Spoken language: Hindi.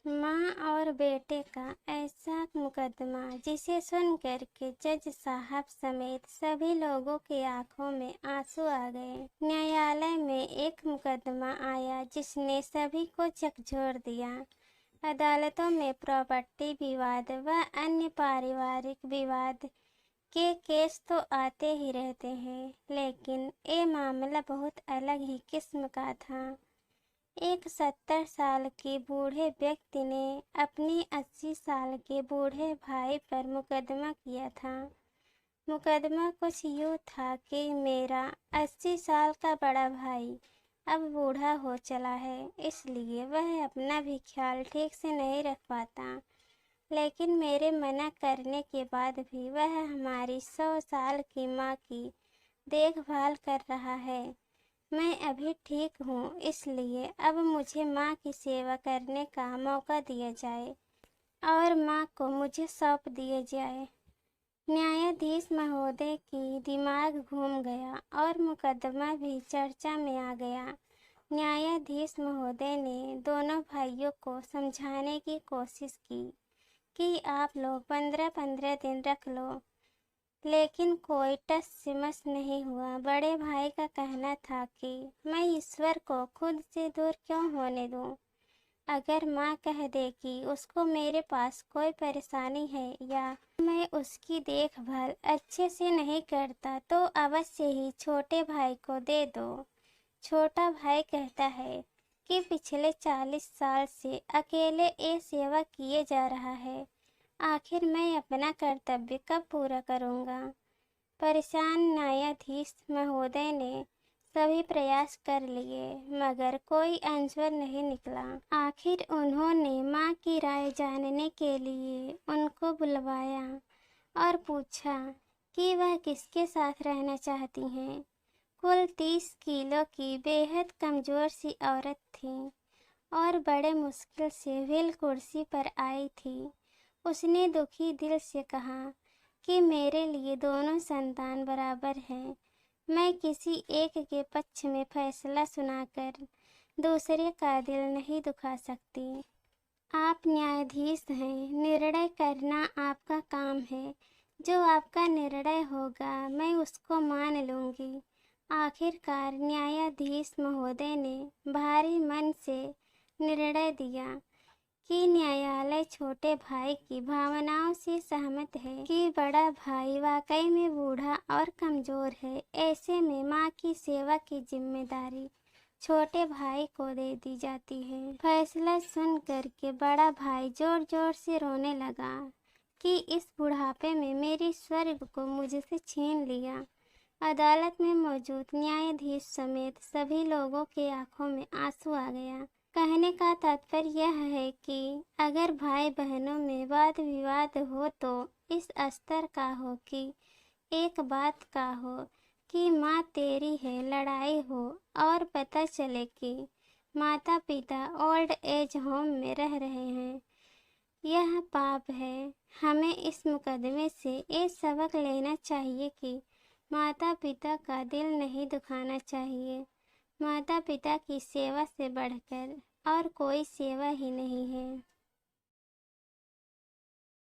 माँ और बेटे का ऐसा मुकदमा जिसे सुनकर के जज साहब समेत सभी लोगों की आंखों में आंसू आ गए। न्यायालय में एक मुकदमा आया जिसने सभी को झकझोर दिया। अदालतों में प्रॉपर्टी विवाद व अन्य पारिवारिक विवाद के केस तो आते ही रहते हैं, लेकिन ये मामला बहुत अलग ही किस्म का था। एक 70 साल के बूढ़े व्यक्ति ने अपनी 80 साल के बूढ़े भाई पर मुकदमा किया था। मुकदमा कुछ यूँ था कि मेरा 80 साल का बड़ा भाई अब बूढ़ा हो चला है, इसलिए वह अपना भी ख्याल ठीक से नहीं रख पाता, लेकिन मेरे मना करने के बाद भी वह हमारी 100 साल की माँ की देखभाल कर रहा है। मैं अभी ठीक हूँ, इसलिए अब मुझे माँ की सेवा करने का मौका दिया जाए और माँ को मुझे सौंप दिया जाए। न्यायाधीश महोदय की दिमाग घूम गया और मुकदमा भी चर्चा में आ गया। न्यायाधीश महोदय ने दोनों भाइयों को समझाने की कोशिश की कि आप लोग 15-15 दिन रख लो, लेकिन कोई टस से मस नहीं हुआ। बड़े भाई का कहना था कि मैं ईश्वर को खुद से दूर क्यों होने दूं? अगर माँ कह दे कि उसको मेरे पास कोई परेशानी है या मैं उसकी देखभाल अच्छे से नहीं करता तो अवश्य ही छोटे भाई को दे दो। छोटा भाई कहता है कि पिछले 40 साल से अकेले ये सेवा किए जा रहा है, आखिर मैं अपना कर्तव्य कब पूरा करूँगा? परेशान न्यायाधीश महोदय ने सभी प्रयास कर लिए, मगर कोई आंसर नहीं निकला। आखिर उन्होंने माँ की राय जानने के लिए उनको बुलवाया और पूछा कि वह किसके साथ रहना चाहती हैं। कुल 30 किलो की बेहद कमज़ोर सी औरत थी और बड़े मुश्किल से व्हील कुर्सी पर आई थी। उसने दुखी दिल से कहा कि मेरे लिए दोनों संतान बराबर हैं। मैं किसी एक के पक्ष में फैसला सुनाकर दूसरे का दिल नहीं दुखा सकती। आप न्यायाधीश हैं, निर्णय करना आपका काम है। जो आपका निर्णय होगा मैं उसको मान लूँगी। आखिरकार न्यायाधीश महोदय ने भारी मन से निर्णय दिया कि न्यायालय छोटे भाई की भावनाओं से सहमत है कि बड़ा भाई वाकई में बूढ़ा और कमज़ोर है। ऐसे में माँ की सेवा की जिम्मेदारी छोटे भाई को दे दी जाती है। फैसला सुन कर के बड़ा भाई जोर जोर से रोने लगा कि इस बुढ़ापे में मेरी स्वर्ग को मुझसे छीन लिया। अदालत में मौजूद न्यायाधीश समेत सभी लोगों के आंखों में आंसू आ गया। कहने का तात्पर्य यह है कि अगर भाई बहनों में वाद विवाद हो तो इस स्तर का हो कि एक बात का हो कि माँ तेरी है, लड़ाई हो और पता चले कि माता पिता ओल्ड एज होम में रह रहे हैं। यह पाप है। हमें इस मुकदमे से ये सबक लेना चाहिए कि माता पिता का दिल नहीं दुखाना चाहिए। माता पिता की सेवा से बढ़कर और कोई सेवा ही नहीं है।